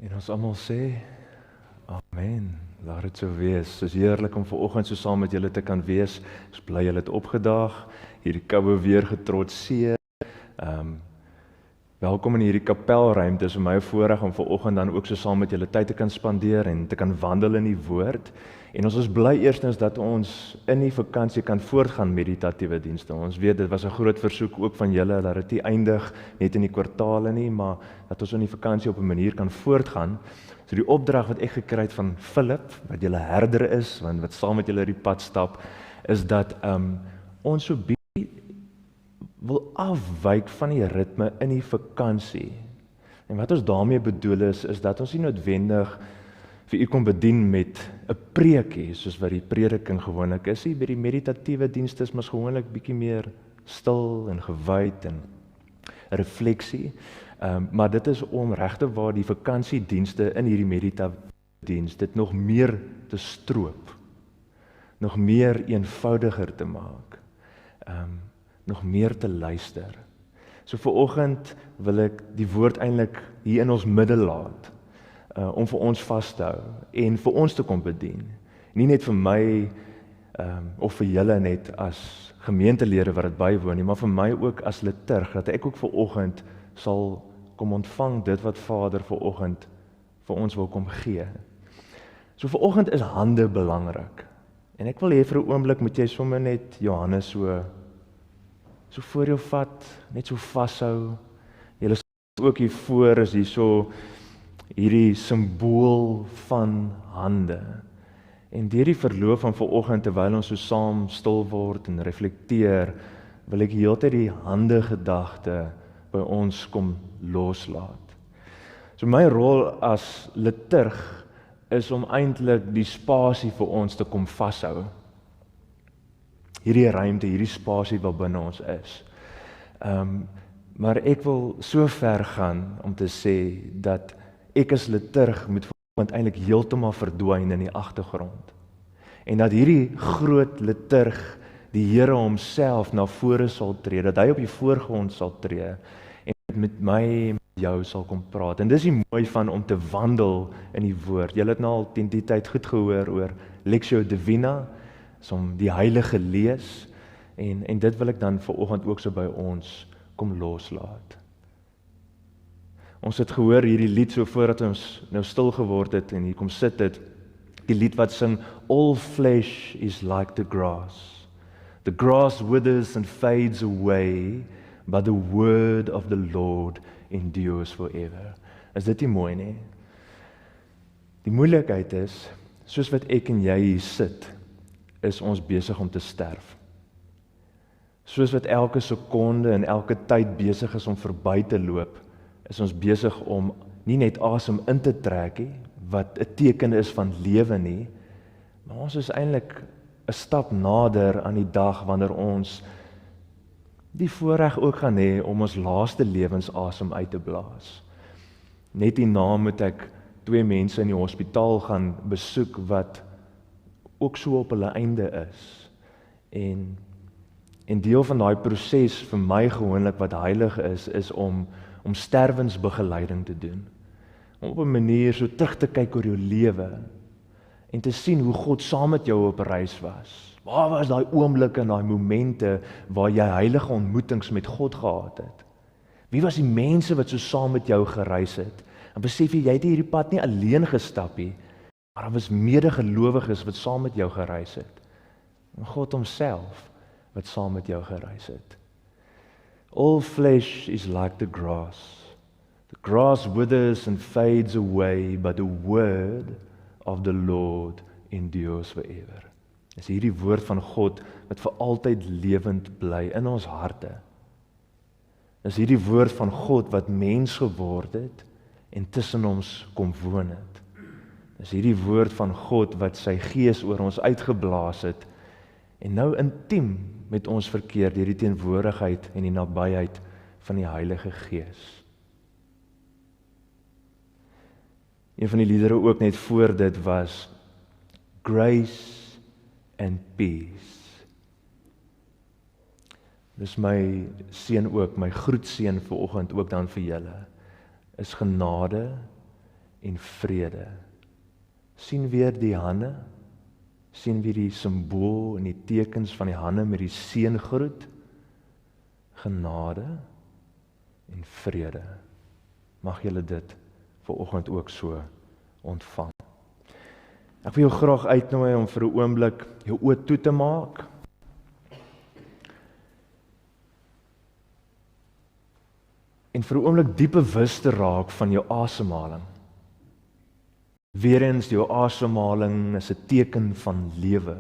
En ons almal sê, amen, laat dit so wees. Dit is heerlik om vanoggend so saam met julle te kan wees. Ek is bly julle het opgedaag, hierdie koue weer getrotseer. Welkom in hierdie kapelruimte. Dit is vir my 'n voorreg om vanoggend dan ook so saam met julle tyd te kan spandeer en te kan wandel in die woord. En ons is bly eerstens dat ons in die vakansie kan voortgaan met meditatiewe dienste. Ons weet dit was 'n groot versoek ook van julle dat dit nie eindig net in die kwartale nie, maar dat ons in die vakansie op 'n manier kan voortgaan. So die opdrag wat ek gekry het van Philip, wat julle herder is, want wat saam met julle die pad stap, is dat ons so wil afwyk van die ritme in die vakansie. En wat ons daarmee bedoel is dat ons nie noodwendig vir u kom bedien met 'n preekie, soos wat die prediking gewoonlik is. By die meditatiewe dienste is mos gewoonlik bietjie meer stil en gewyd en refleksie. Maar dit is om regte waar die vakansiedienste in hierdie meditadiens dit nog meer te stroop, nog meer eenvoudiger te maak, nog meer te luister. So vanoggend wil ek die woord eintlik hier in ons midde laat, om vir ons vas te hou en vir ons te kom bedien. Nie net vir my of vir julle net as gemeentelede wat dit bywoon nie, maar vir my ook as liturg, dat ek ook vanoggend sal kom ontvang dit wat Vader vanoggend vir ons wil kom gee. So vanoggend is hande belangrik. En ek wil hê vir 'n oomblik moet jy sommer net Johannes so voor jou vat, net so vashou. Julle sal ook hier voor is hierdie simbool van hande. En deur die verloop van vanoggend terwyl ons so saam stil word en reflekteer, wil ek heeltyd die hande gedagte by ons kom loslaat. So my rol as liturg is om eintlik die spasie vir ons te kom vashou. Hierdie ruimte, hierdie spasie wat binne ons is. Maar ek wil so ver gaan om te sê dat ek as liturg moet eintlik heeltemal verdwyn in die agtergrond. En dat hierdie groot liturg, die Here homself na vore sal tree, dat hy op die voorgrond sal tree en met my en met jou sal kom praat. En dis die mooi van om te wandel in die woord. Julle het nou al teen die tyd goed gehoor oor Lectio Divina, om die heilige lees, en dit wil ek dan vanoggend ook so by ons kom loslaat. Ons het gehoor hierdie lied so voordat ons nou stil geword het en hier kom sit het, die lied wat sing, all flesh is like the grass. The grass withers and fades away, but the word of the Lord endures forever. Is dit nie mooi nie? Die moeilikheid is, soos wat ek en jy hier sit, is ons besig om te sterf. Soos wat elke sekonde en elke tyd besig is om verby te loop, is ons besig om nie net asem in te trek nie, wat 'n teken is van lewe nie, maar ons is eintlik 'n stap nader aan die dag wanneer ons die voorreg ook gaan hê om ons laaste lewensasem uit te blaas. Net hierna moet ek 2 mense in die hospitaal gaan besoek wat ook so op hulle einde is. En deel van daai proses vir my gewoonlik wat heilig is om sterwensbegeleiding te doen. Om op 'n manier so terug te kyk oor jou lewe en te sien hoe God saam met jou op reis was. Waar was daai oomblikke en daai momente waar jy heilige ontmoetings met God gehad het? Wie was die mense wat so saam met jou gereis het? En besef jy het hierdie pad nie alleen gestap nie, maar daar was medegelowiges wat saam met jou gereis het. En God homself wat saam met jou gereis het. All flesh is like the grass. The grass withers and fades away, but the word of the Lord endures forever. Dis hierdie woord van God wat vir altyd lewend bly in ons harte. Dis hierdie woord van God wat mens geword het en tussen ons kom woon het. Dis hierdie woord van God wat sy gees oor ons uitgeblaas het en nou intiem met ons verkeer deur die teenwoordigheid en die nabyheid van die Heilige Gees. Een van die liedere ook net voor dit was Grace and Peace. Dis my seën ook, my groetseën vanoggend ook dan vir julle, is genade en vrede. Sien weer die hande, sien weer die simbool en die tekens van die hande met die seëngroet, genade en vrede. Mag julle dit vanoggend ook so ontvang. Ek wil jou graag uitnooi om vir 'n oomblik jou oë toe te maak. En vir 'n oomblik diep bewus te raak van jou asemhaling. Weereens, jou asemhaling is 'n teken van lewe.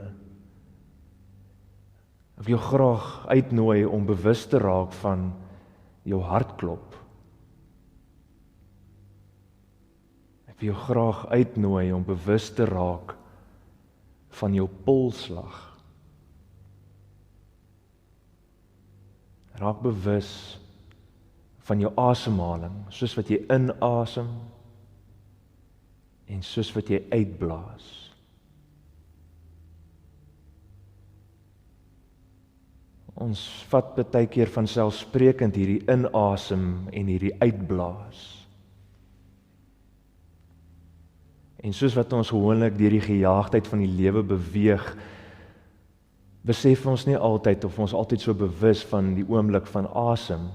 Ek wil jou graag uitnooi om bewus te raak van jou hartklop. Ek wil jou graag uitnooi om bewus te raak van jou polsslag. Raak bewus van jou asemhaling, soos wat jy inasem en soos wat jy uitblaas. Ons vat baie keer van selfsprekend hierdie inasem en hierdie uitblaas. En soos wat ons gewoonlik deur die gejaagdheid van die lewe beweeg, besef ons nie altyd of ons altyd so bewus van die oomblik van asem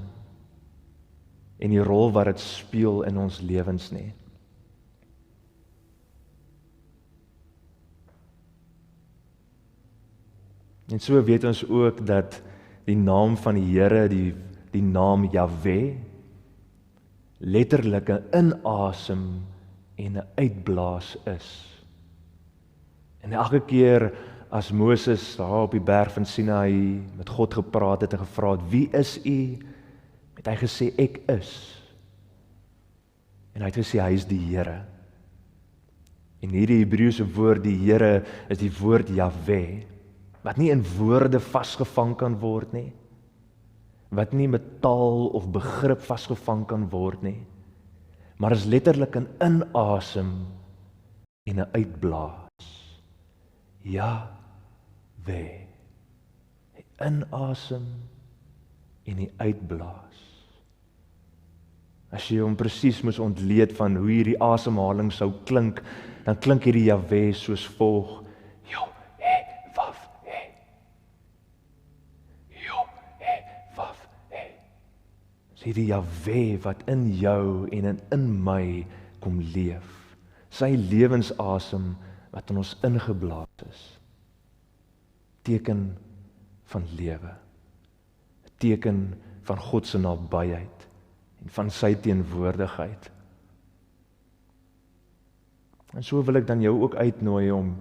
en die rol wat dit speel in ons lewens nie. En so weet ons ook dat die naam van die Here, die naam Jahwe, letterlik 'n inasem en 'n uitblaas is. En elke keer as Moses daar op die berg van Sinaï met God gepraat het en gevra het, wie is u? Het hy gesê, ek is. En hy het gesê, hy is die Here. En hierdie Hebreëse woord, die Here, is die woord Jahwe, wat nie in woorde vasgevang kan word nie, wat nie met taal of begrip vasgevang kan word nie, maar is letterlik 'n inasem en 'n uitblaas. Jahwe. Die inasem en die uitblaas. As jy hom presies moes ontleed van hoe hierdie asemhaling sou klink, dan klink hierdie Jahwe soos volg: hierdie Jahwe wat in jou en in my kom leef. Sy lewensasem wat in ons ingeblaas is. Teken van lewe. 'n Teken van God se nabyheid en van sy teenwoordigheid. En so wil ek dan jou ook uitnooi om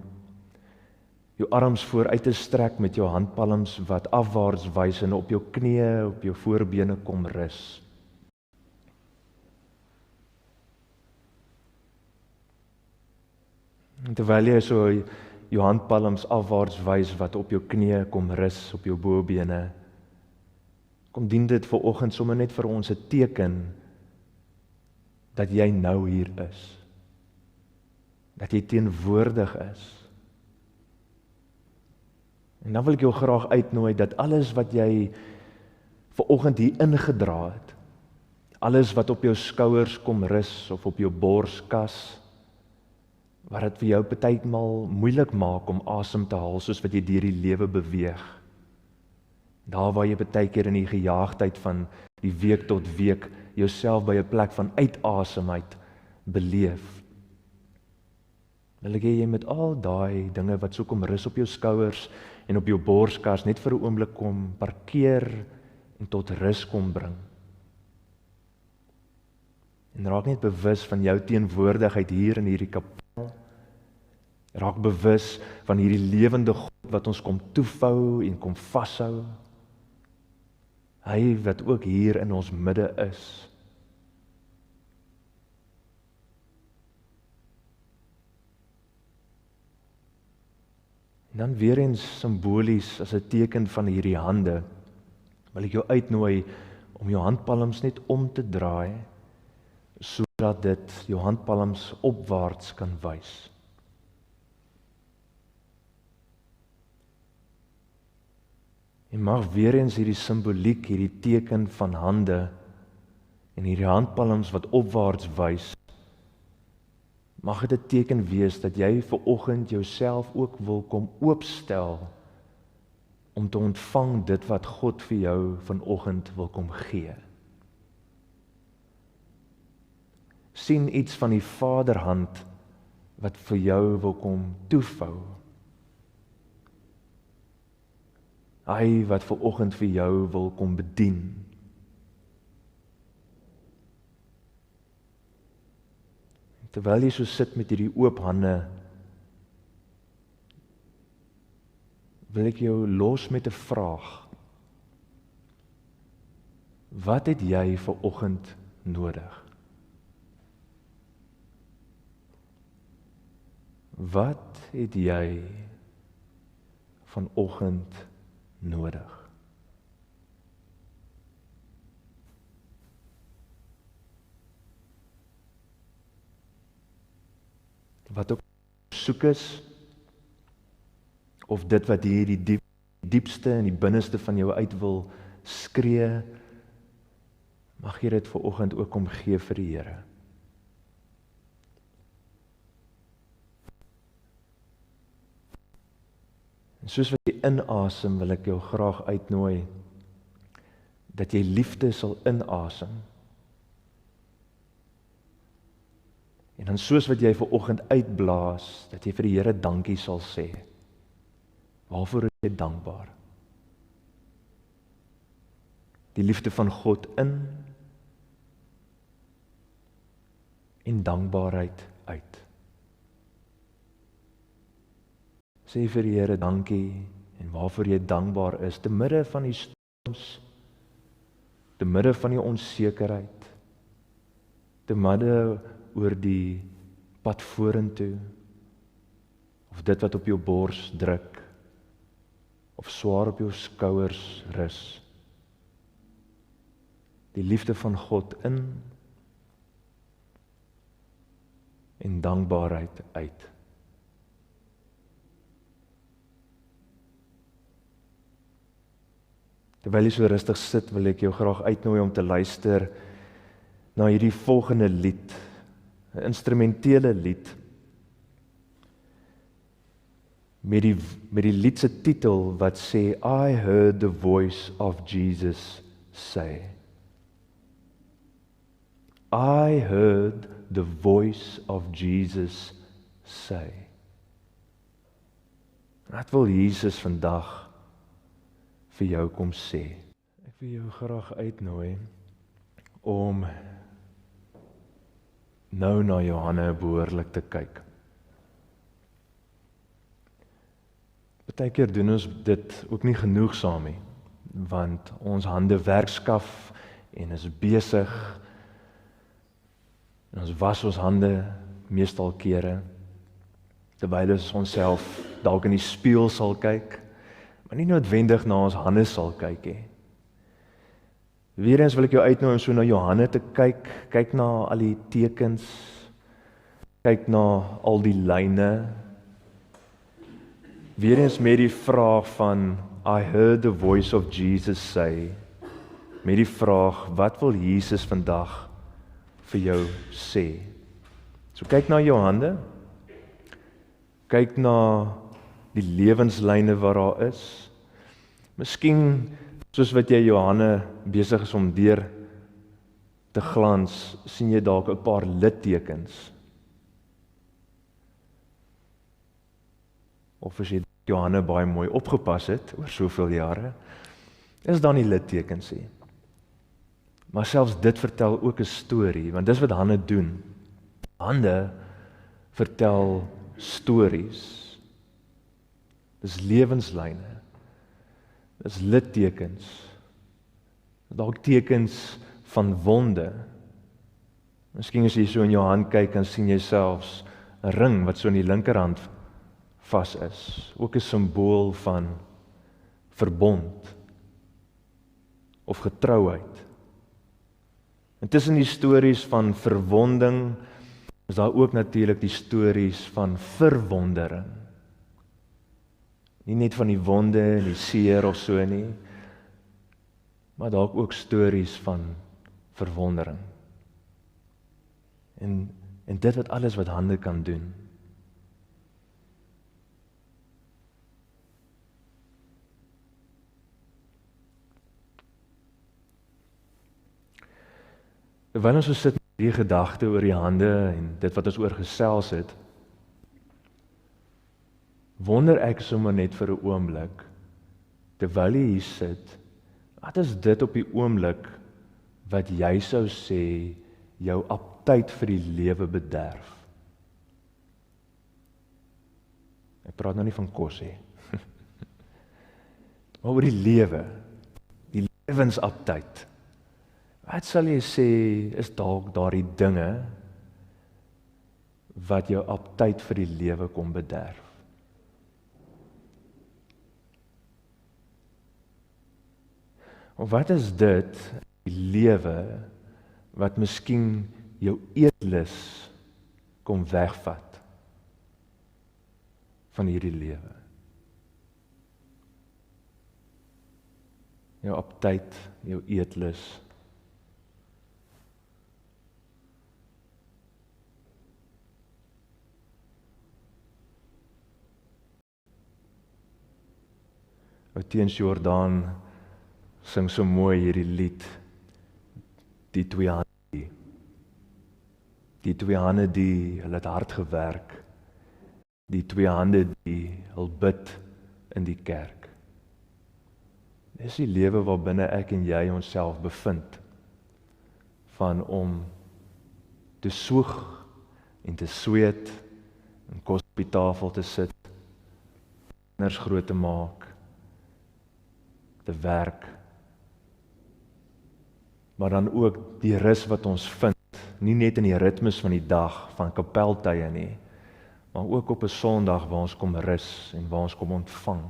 jou arms vooruit te strek met jou handpalms wat afwaarts wys en op jou knieë, op jou voorbene kom rus. En terwyl jy so jou handpalms afwaarts wys wat op jou knieë kom rus, op jou bobene, kom dien dit vanoggend sommer net vir ons 'n teken dat jy nou hier is. Dat jy teenwoordig is. En dan wil ek jou graag uitnooi dat alles wat jy vanoggend hier ingedra het, alles wat op jou skouers kom rus of op jou borskas, wat dit vir jou partykeer moeilik maak om asem te haal soos wat jy deur die lewe beweeg. Daar waar jy partykeer in die gejaagdheid van die week tot week jouself by 'n plek van uitasemheid beleef. Wil ek hê jy met al daai dinge wat so kom rus op jou skouers en op jou borskas net vir 'n oomblik kom parkeer en tot rus kom bring. En raak net bewus van jou teenwoordigheid hier in hierdie kapel. Raak bewus van hierdie lewende God wat ons kom toevou en kom vashou. Hy wat ook hier in ons midde is. En dan weer eens simbolies as 'n teken van hierdie hande, wil ek jou uitnooi om jou handpalms net om te draai, sodat dit jou handpalms opwaarts kan wys. En mag weer eens hierdie simboliek, hierdie teken van hande en hierdie handpalms wat opwaarts wys, Mag dit 'n teken wees dat jy ver oggend jouself ook wil kom oopstel om te ontvang dit wat God vir jou vanoggend wil kom gee. Sien iets van die Vaderhand wat vir jou wil kom toevou. Hy wat ver oggend vir jou wil kom bedien. Terwyl jy so sit met hierdie oop hande, wil ek jou los met 'n vraag. Wat het jy vir oggend nodig? Wat het jy vanoggend nodig? Wat ook soek is, of dit wat hier die diepste en die binneste van jou uit wil skree, mag jy dit vanoggend ook kom gee vir die Here. En soos wat jy inasem, wil ek jou graag uitnooi, dat jy liefde sal inasem. En dan soos wat jy vanoggend uitblaas, dat jy vir die Here dankie sal sê. Waarvoor is jy dankbaar? Die liefde van God in en dankbaarheid uit. Sê vir die Here dankie en waarvoor jy dankbaar is, te midde van die storms, te midde van die onsekerheid, te midde oor die pad vorentoe, of dit wat op jou bors druk, of swaar op jou skouers rus. Die liefde van God in en dankbaarheid uit. Terwyl jy so rustig sit, wil ek jou graag uitnooi om te luister na hierdie volgende lied, 'n instrumentele lied, met die lied se titel wat sê, I heard the voice of Jesus say. I heard the voice of Jesus say. Wat wil Jesus vandag vir jou kom sê? Ek wil jou graag uitnooi om nou na jou hande behoorlik te kyk. Partykeer doen ons dit ook nie genoegsaam nie, want ons hande werk skaf en is besig. En ons was ons hande meestal kere, terwyl ons onsself dalk in die spieël sal kyk, maar nie noodwendig na ons hande sal kyk nie. Weereens wil ek jou uitnooi om so na jou hande te kyk, kyk na al die tekens, kyk na al die lyne. Weereens met die vraag van I heard the voice of Jesus say, met die vraag, wat wil Jesus vandag vir jou sê? So kyk na jou hande, kyk na die lewenslyne wat daar is. Miskien soos wat jy jou hande besig is om deur te glans, sien jy dalk 'n paar littekens. Of as jy jou hande baie mooi opgepas het oor soveel jare, is daar nie littekens nie. Maar selfs dit vertel ook 'n storie, want dis wat hande doen. Hande vertel stories. Dis lewenslyne. Dis littekens. Dalk tekens van wonde. Miskien as jy so in jou hand kyk, dan sien jy selfs 'n ring wat so in die linkerhand vas is. Ook 'n simbool van verbond of getrouheid. En tussen die stories van verwonding is daar ook natuurlik die stories van verwondering. Nie net van die wonde en die seer of so nie, maar dalk ook stories van verwondering. En En dit wat alles wat hande kan doen. Terwyl ons so sit met die gedagte oor die hande en dit wat ons oor gesels het, wonder ek sommer net vir 'n oomblik, terwyl jy hier sit, wat is dit op die oomblik wat jy sou sê jou aptyt vir die lewe bederf? Ek praat nou nie van kos nie. Maar oor die lewe, die lewensaptyt. Wat sal jy sê is dalk daardie dinge wat jou aptyt vir die lewe kom bederf? Of wat is dit, die lewe, wat miskien jou eetlus kom wegvat van hierdie lewe? Jou aptyt, jou eetlus. Teens Jordaan sing so mooi hierdie lied, die twee hande. Die twee hande die hulle het hard gewerk, die twee hande die hul bid in die kerk. Dis die lewe waarbinne ek en jy onsself bevind, van om te soeg en te sweet, en kos op die tafel te sit, kinders groot te maak, te werk, maar dan ook die rus wat ons vind, nie net in die ritmes van die dag, van kapeltye nie, maar ook op 'n Sondag waar ons kom rus en waar ons kom ontvang,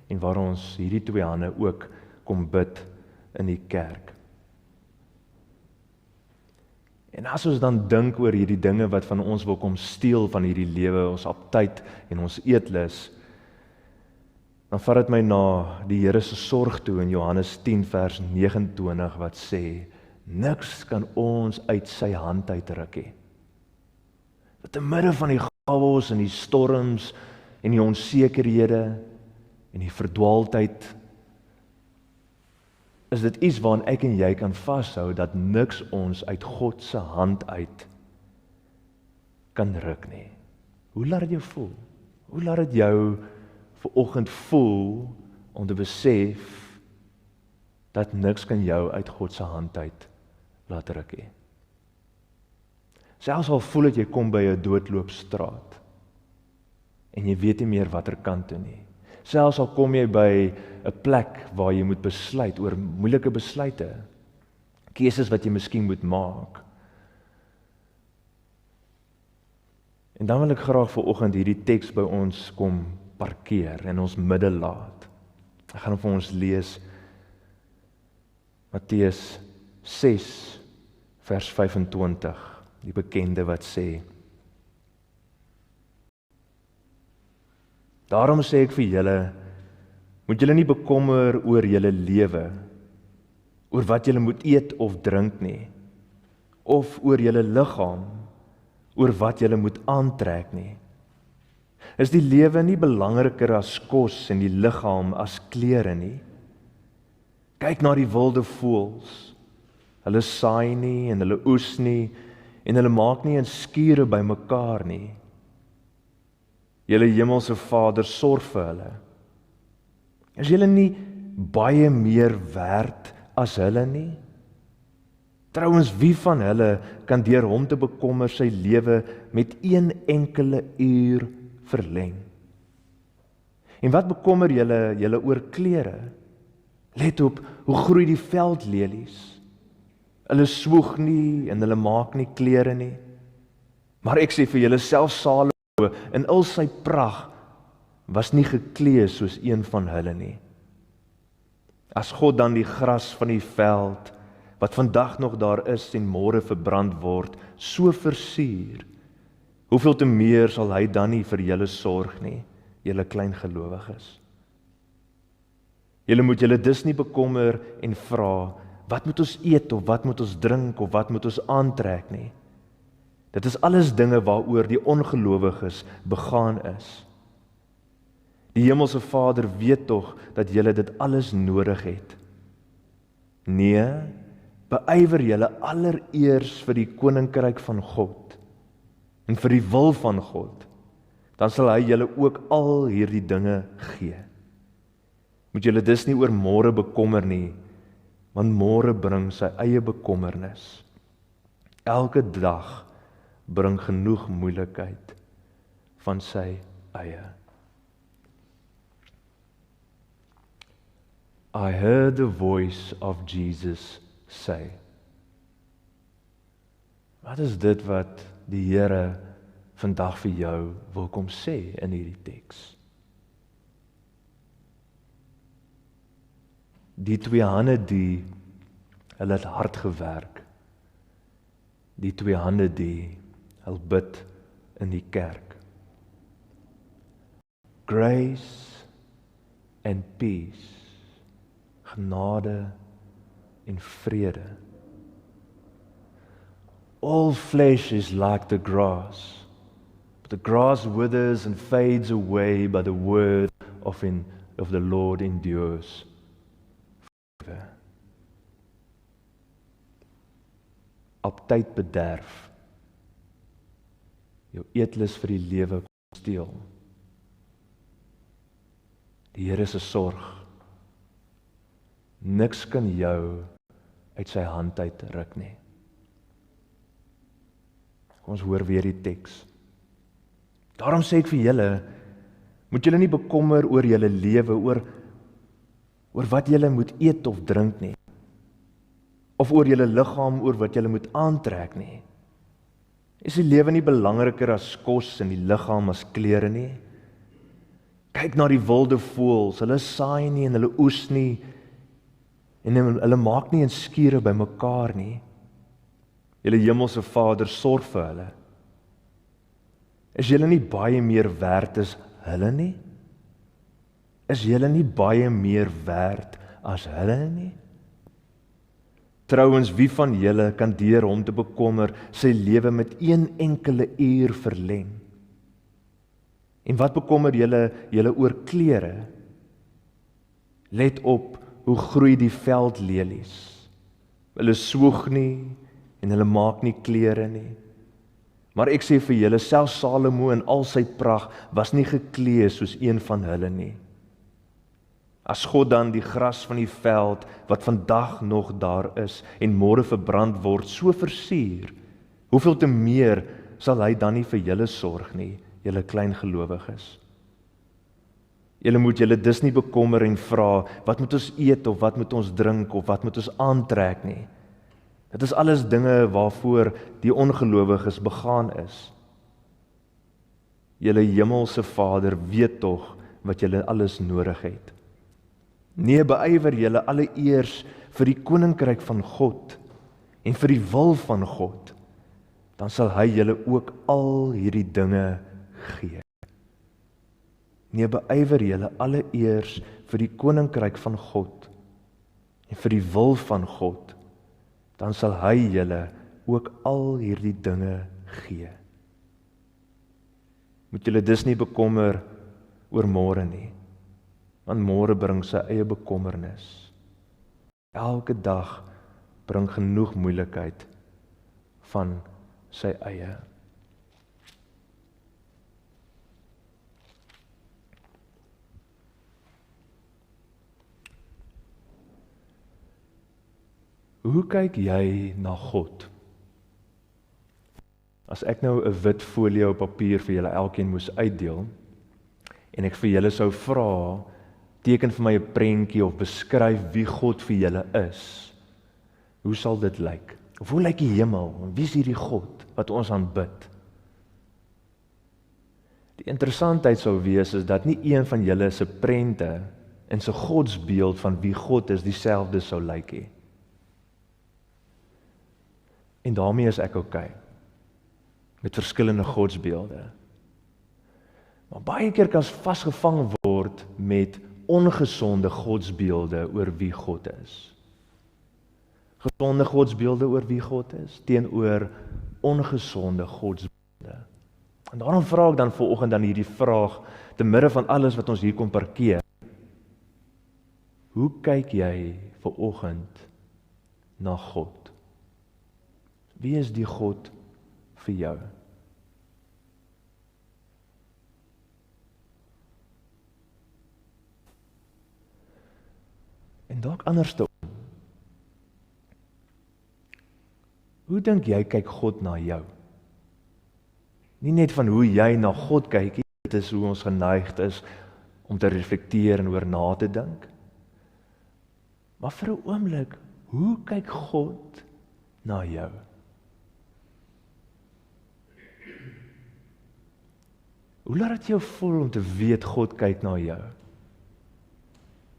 en waar ons hierdie twee hande ook kom bid in die kerk. En as ons dan dink oor hierdie dinge wat van ons wil kom steel van hierdie lewe, ons aptyt en ons eetlus, dan vat dit my na die Here se sorg toe in Johannes 10 vers 29 wat sê, niks kan ons uit sy hand uitruk nie. Dat te midde van die chaos en die storms en die onsekerhede en die verdwaaldheid, is dit iets waaraan ek en jy kan vashou, dat niks ons uit God se hand uit kan ruk nie. Hoe laat dit jou voel? Hoe laat dit jou vanoggend voel om te besef dat niks kan jou uit God se hand uit laat ruk nie? Selfs al voel dit jy kom by 'n doodloopstraat en jy weet nie meer watter kant toe nie. Selfs al kom jy by 'n plek waar jy moet besluit oor moeilike besluite, keuses wat jy miskien moet maak. En dan wil ek graag vanoggend hierdie teks by ons kom parkeer en ons midde laat. Ek gaan vir ons lees Matteus 6 vers 25, die bekende wat sê, daarom sê ek vir julle, moet julle nie bekommer oor julle lewe, oor wat julle moet eet of drink nie, of oor julle liggaam, oor wat julle moet aantrek nie. Is die lewe nie belangriker as kos en die liggaam as klere nie? Kyk na die wilde voëls. Hulle saai nie en hulle oes nie en hulle maak nie 'n skure bymekaar nie. Julle hemelse Vader sorg vir hulle. Is julle nie baie meer werd as hulle nie? Trouwens, wie van hulle kan deur hom te bekommer sy lewe met een enkele uur verleng? En wat bekommer julle oor klere? Let op, hoe groei die veldlelies? Hulle swoeg nie en hulle maak nie klere nie. Maar ek sê vir julle, self Salomo in al sy pragt was nie geklee soos een van hulle nie. As God dan die gras van die veld, wat vandag nog daar is en môre verbrand word, so versier, hoeveel te meer sal hy dan nie vir julle sorg nie, julle klein gelowiges. Julle moet julle dus nie bekommer en vra, wat moet ons eet of wat moet ons drink of wat moet ons aantrek nie? Dit is alles dinge waaroor die ongelowiges begaan is. Die Hemelse Vader weet tog dat julle dit alles nodig het. Nee, beywer julle allereers vir die koninkryk van God en vir die wil van God, dan sal hy julle ook al hierdie dinge gee. Moet julle dus nie oor môre bekommer nie, want môre bring sy eie bekommernis. Elke dag bring genoeg moeilikheid van sy eie. I heard the voice of Jesus say. Wat is dit wat die Here vandag vir jou wil kom sê in hierdie teks? Die twee hande die hulle het hard gewerk. Die twee hande die hulle bid in die kerk. Grace and peace. Genade en vrede. All flesh is like the grass, but the grass withers and fades away, but the word of the Lord endures forever. Aptyd bederf, jou eetlus vir die lewe steel. Die Here se sorg. Niks kan jou uit sy hand uit ruk nie. Kom ons hoor weer die teks. Daarom sê ek vir julle, moet julle nie bekommer oor julle lewe, oor wat julle moet eet of drink nie, of oor julle liggaam, oor wat julle moet aantrek nie. Is die lewe nie belangriker as kos en die liggaam as klere nie? Kyk na die wilde voëls, hulle saai nie en hulle oes nie, en hulle maak nie 'n skure by mekaar nie. Julle hemelse Vader sorg vir hulle. Is julle nie baie meer werd as hulle nie? Is julle nie baie meer werd as hulle nie? Trouwens, wie van julle kan deur hom te bekommer sy lewe met 1 enkele uur verleng? En wat bekommer julle oor klere? Let op hoe groei die veldlelies. Hulle swoeg nie en hulle maak nie klere nie. Maar ek sê vir julle, selfs Salomo in al sy pragt was nie geklee soos een van hulle nie. As God dan die gras van die veld, wat vandag nog daar is en môre verbrand word, so versier, hoeveel te meer sal hy dan nie vir julle sorg nie, julle klein gelowiges. Julle moet julle dus nie bekommer en vra, wat moet ons eet of wat moet ons drink of wat moet ons aantrek nie. Dit is alles dinge waarvoor die ongelowiges begaan is. Julle hemelse Vader weet tog wat julle alles nodig het. Nee, beywer julle alleeers vir die koninkryk van God en vir die wil van God, dan sal hy julle ook al hierdie dinge gee. Nee, beywer julle alleeers vir die koninkryk van God en vir die wil van God, dan sal hy julle ook al hierdie dinge gee. Moet julle dus nie bekommer oor môre nie, want môre bring sy eie bekommernis. Elke dag bring genoeg moeilikheid van sy eie. Hoe kyk jy na God? As ek nou 'n wit folie op papier vir julle elkeen moes uitdeel, en ek vir julle sou vra, teken vir my 'n prentjie of beskryf wie God vir julle is, hoe sal dit lyk? Of hoe lyk die hemel? En wie is hierdie God wat ons aanbid? Die interessantheid sou wees is dat nie een van julle se prente en se godsbeeld van wie God is dieselfde sou lyk nie. En daarmee is ek okay, met verskillende godsbeelde. Maar baie keer kan ons vasgevang word met ongesonde godsbeelde oor wie God is. Gesonde godsbeelde oor wie God is, teenoor ongesonde godsbeelde. En daarom vra ek dan vanoggend dan hierdie vraag, te midde van alles wat ons hier kom parkeer. Hoe kyk jy vanoggend na God? Wie is die God vir jou? En dalk anderste. Hoe dink jy kyk God na jou? Nie net van hoe jy na God kyk, dit is hoe ons geneigd is om te reflekteer en oor na te dink. Maar vir 'n oomblik, hoe kyk God na jou? Hoe laat dit jou voel om te weet God kyk na jou?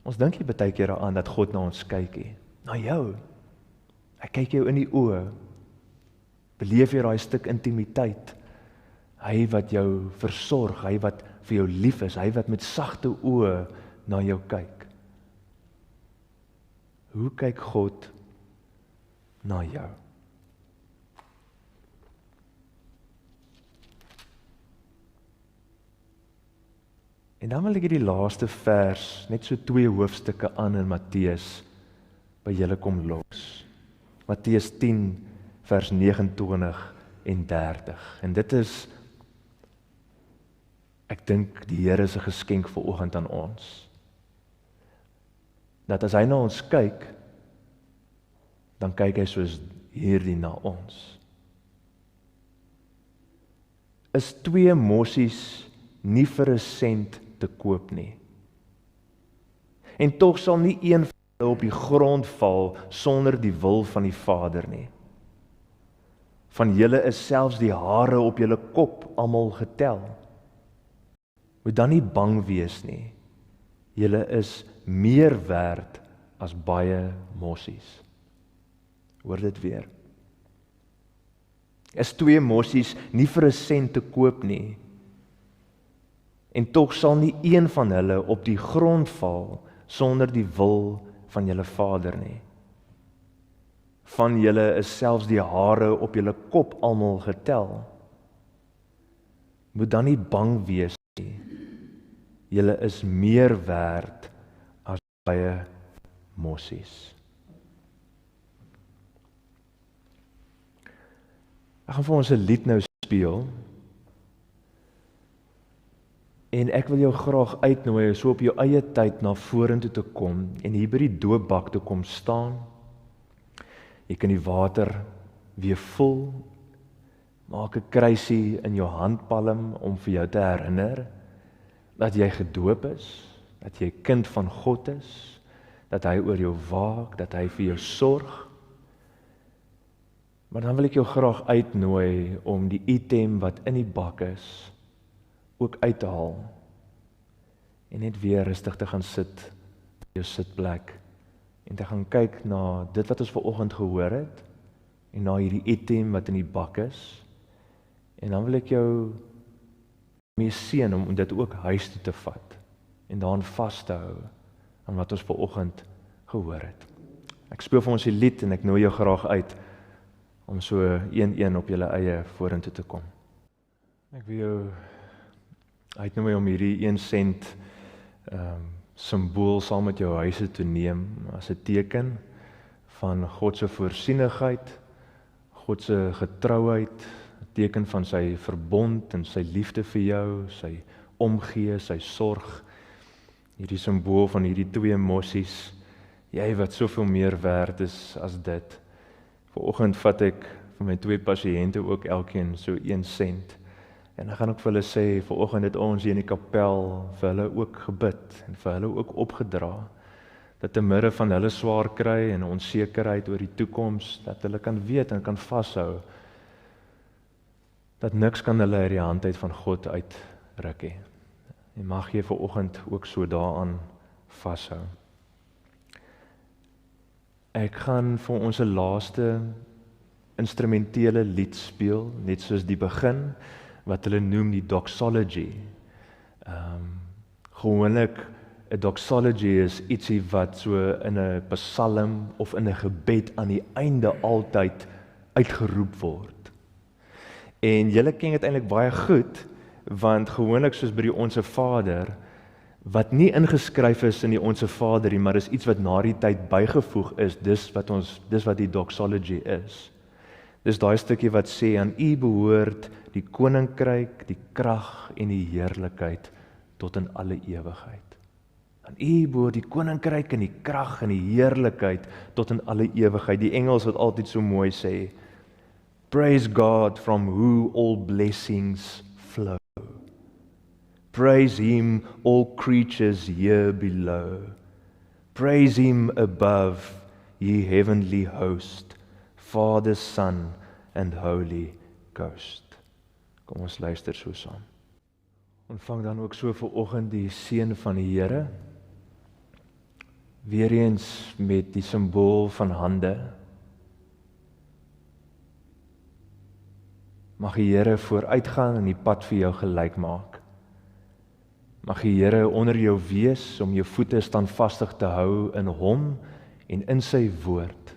Ons dink nie baie keer aan dat God na ons kyk nie, na jou. Hy kyk jou in die oë. Beleef jy daai stuk intimiteit? Hy wat jou versorg, hy wat vir jou lief is, hy wat met sagte oë na jou kyk. Hoe kyk God na jou? En dan wil ek hierdie laaste vers, net so 2 hoofstukke aan in Matteus, by julle kom los. Matteus 10 vers 29 en 30. En dit is, ek dink die Here se geskenk vanoggend aan ons. Dat as hy na ons kyk, dan kyk hy soos hierdie na ons. Is 2 mossies nie vir 'n sent te koop nie. En tog sal nie een van hulle op die grond val sonder die wil van die Vader nie. Van julle is selfs die hare op julle kop almal getel. Moet dan nie bang wees nie. Julle is meer werd as baie mossies. Hoor dit weer. Is 2 mossies nie vir 'n sent te koop nie. En tog sal nie een van hulle op die grond val sonder die wil van julle Vader nie. Van julle is selfs die hare op julle kop almal getel. Moet dan nie bang wees nie. Julle is meer werd as baie mossies. Ek gaan vir ons 'n lied nou speel. En ek wil jou graag uitnooi so op jou eie tyd na vorentoe te kom en hier by die doopbak te kom staan. Jy kan die water weer vul. Maak 'n kruisie in jou handpalm om vir jou te herinner dat jy gedoop is, dat jy 'n kind van God is, dat hy oor jou waak, dat hy vir jou sorg. Maar dan wil ek jou graag uitnooi om die item wat in die bak is, ook uit te haal. En net weer rustig te gaan sit op jou sitplek en te gaan kyk na dit wat ons vanoggend gehoor het en na hierdie item wat in die bak is. En dan wil ek jou mee seën om dit ook huis toe te vat en daaraan vas te hou aan wat ons vanoggend gehoor het. Ek speel vir ons die lied en ek nooi jou graag uit om so een op julle eie vorentoe te kom. Ek wil jou uitnooi om hierdie 1 sent simbool saam met jou huise te neem as 'n teken van God se voorsienigheid, God se getrouheid, 'n teken van sy verbond en sy liefde vir jou, sy omgee, sy sorg. Hierdie simbool van hierdie 2 mossies, jy wat soveel meer werd is as dit. Vanoggend vat ek vir my 2 pasiënte ook elkeen so 1 sent. En dan gaan ek vir hulle sê, vanoggend het ons hier in die kapel vir hulle ook gebid en vir hulle ook opgedra, dat te midde van hulle swaar kry en onsekerheid oor die toekoms, dat hulle kan weet en kan vashou, dat niks kan hulle uit die hand uit van God uitruk nie. En mag jy vanoggend ook so daaraan vashou. Ek gaan vir ons 'n laaste instrumentele lied speel, net soos die begin, wat hulle noem die doxology. Gewoonlik 'n doxology is ietsie wat so in 'n psalm of in 'n gebed aan die einde altyd uitgeroep word. En julle ken dit eintlik baie goed, want gewoonlik soos by die Onse Vader, wat nie ingeskryf is in die Onse Vader nie, maar is iets wat na die tyd bygevoeg is, dis wat die doxology is. Dis daai stukkie wat sê, aan U behoort die koninkryk, die krag en die heerlikheid tot in alle ewigheid. Aan U behoort die koninkryk en die krag en die heerlikheid tot in alle ewigheid. Die Engels wat altyd so mooi sê, praise God from whom all blessings flow. Praise Him, all creatures here below. Praise Him above, ye heavenly host, Father, Son and Holy Ghost. Kom ons luister so saam. Ontvang dan ook so vanoggend die seën van die Here. Weereens met die simbool van hande. Mag die Here vooruitgaan en die pad vir jou gelyk maak. Mag die Here onder jou wees om jou voete standvastig te hou in Hom en in sy woord.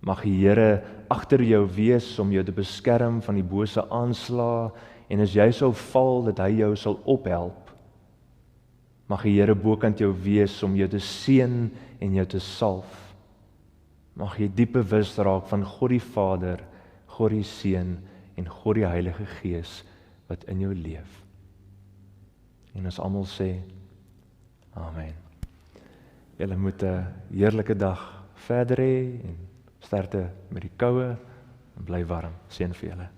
Mag die Here agter jou wees om jou te beskerm van die bose aanslae en as jy sou val, dat hy jou sal ophelp. Mag die Here bokant jou wees om jou te seën en jou te salf. Mag jy diep bewus raak van God die Vader, God die Seun en God die Heilige Gees wat in jou leef. En ons almal sê, Amen. Julle moet 'n heerlike dag verder hê en sterkte met die koue en bly warm. Seën vir julle.